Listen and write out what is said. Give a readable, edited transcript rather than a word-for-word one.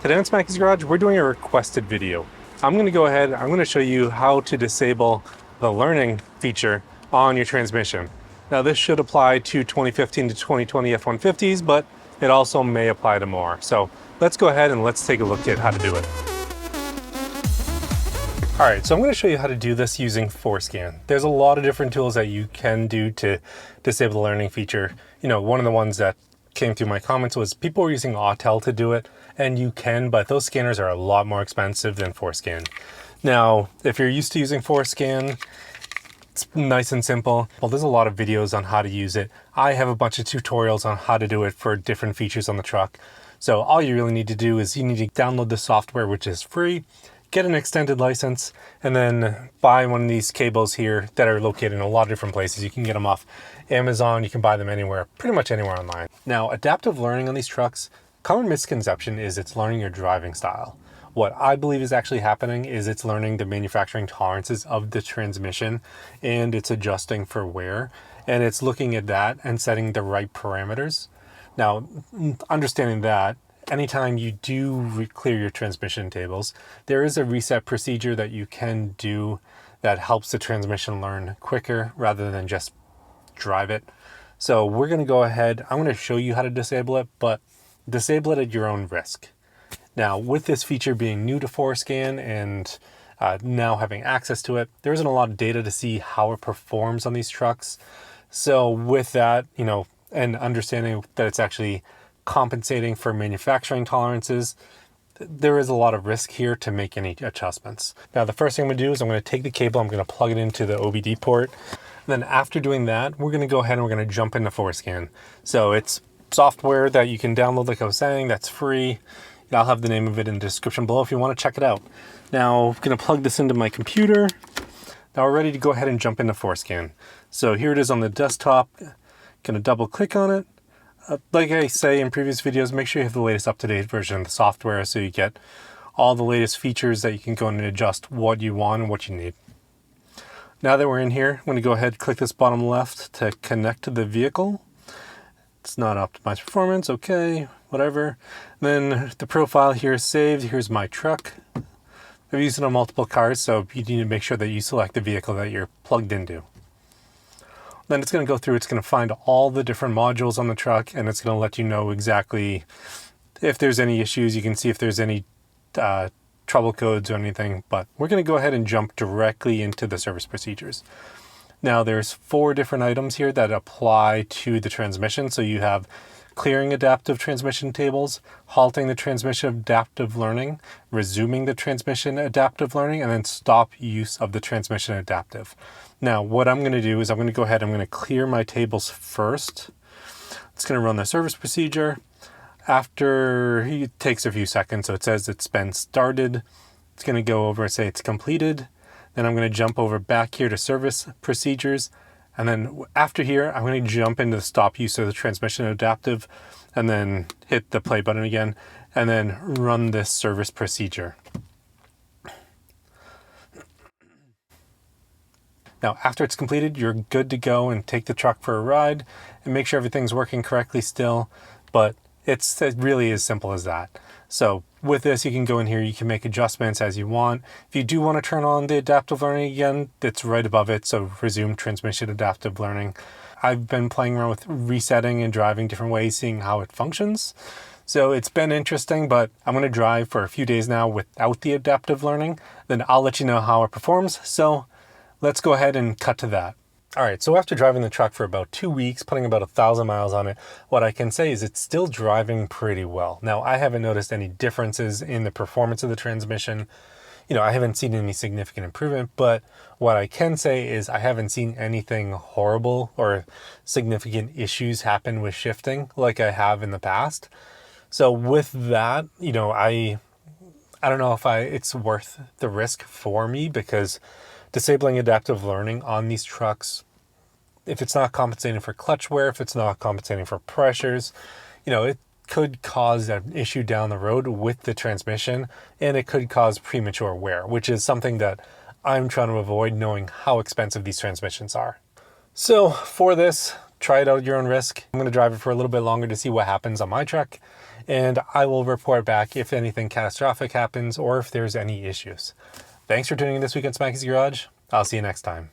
Today on Smackey's Garage, we're doing a requested video. I'm going to show you how to disable the learning feature on your transmission. Now this should apply to 2015 to 2020 F-150s, but it also may apply to more. So let's go ahead and let's take a look at how to do it. All right, so I'm going to show you how to do this using FORScan. There's a lot of different tools that you can do to disable the learning feature. You know, one of the ones that came through my comments was people were using Autel to do it, and you can, but those scanners are a lot more expensive than FORScan. Now, if you're used to using FORScan, it's nice and simple. Well, there's a lot of videos on how to use it. I have a bunch of tutorials on how to do it for different features on the truck. So all you really need to do is you need to download the software, which is free, get an extended license, and then buy one of these cables here that are located in a lot of different places. You can get them off Amazon, you can buy them anywhere, pretty much anywhere online. Now, adaptive learning on these trucks, common misconception is it's learning your driving style. What I believe is actually happening is it's learning the manufacturing tolerances of the transmission, and it's adjusting for wear, and it's looking at that and setting the right parameters. Now, understanding that, anytime you do clear your transmission tables, there is a reset procedure that you can do that helps the transmission learn quicker rather than just drive it. So we're going to go ahead, I'm going to show you how to disable it, but disable it at your own risk. Now, with this feature being new to FORScan and now having access to it, there isn't a lot of data to see how it performs on these trucks. So with that, you know, and understanding that it's actually compensating for manufacturing tolerances, there is a lot of risk here to make any adjustments. Now, the first thing I'm going to do is I'm going to take the cable, I'm going to plug it into the OBD port. Then after doing that, we're going to go ahead and we're going to jump into FORScan. So it's software that you can download, like I was saying, that's free. I'll have the name of it in the description below if you want to check it out. Now, I'm going to plug this into my computer. Now we're ready to go ahead and jump into FORScan. So here it is on the desktop. Going to double click on it. Like I say in previous videos, make sure you have the latest up-to-date version of the software so you get all the latest features that you can go in and adjust what you want and what you need. Now that we're in here, I'm going to go ahead and click this bottom left to connect to the vehicle. It's not optimized performance, okay, whatever. Then the profile here is saved. Here's my truck. I've used it on multiple cars, so you need to make sure that you select the vehicle that you're plugged into. Then it's going to go through, it's going to find all the different modules on the truck, and it's going to let you know exactly if there's any issues. You can see if there's any trouble codes or anything, but we're going to go ahead and jump directly into the service procedures. Now there's 4 different items here that apply to the transmission. So you have clearing adaptive transmission tables, halting the transmission adaptive learning, resuming the transmission adaptive learning, and then stop use of the transmission adaptive. Now, what I'm going to do is I'm going to go ahead, I'm going to clear my tables first. It's going to run the service procedure. After, it takes a few seconds, so it says it's been started. It's going to go over and say it's completed. Then I'm going to jump over back here to service procedures. And then after here, I'm going to jump into the stop use of the transmission adaptive and then hit the play button again and then run this service procedure. Now, after it's completed, you're good to go and take the truck for a ride and make sure everything's working correctly still. But it really is simple as that. So with this, you can go in here, you can make adjustments as you want. If you do want to turn on the adaptive learning again, it's right above it. So resume transmission adaptive learning. I've been playing around with resetting and driving different ways, seeing how it functions. So it's been interesting, but I'm going to drive for a few days now without the adaptive learning. Then I'll let you know how it performs. So let's go ahead and cut to that. All right, so after driving the truck for about 2 weeks, putting about 1,000 miles on it, what I can say is it's still driving pretty well. Now, I haven't noticed any differences in the performance of the transmission. You know, I haven't seen any significant improvement, but what I can say is I haven't seen anything horrible or significant issues happen with shifting like I have in the past. So with that, you know, I don't know if it's worth the risk for me, because disabling adaptive learning on these trucks, if it's not compensating for clutch wear, if it's not compensating for pressures, you know, it could cause an issue down the road with the transmission, and it could cause premature wear, which is something that I'm trying to avoid, knowing how expensive these transmissions are. So for this, try it out at your own risk. I'm going to drive it for a little bit longer to see what happens on my truck. and I will report back if anything catastrophic happens or if there's any issues. Thanks for tuning in this week on Smackey's Garage. I'll see you next time.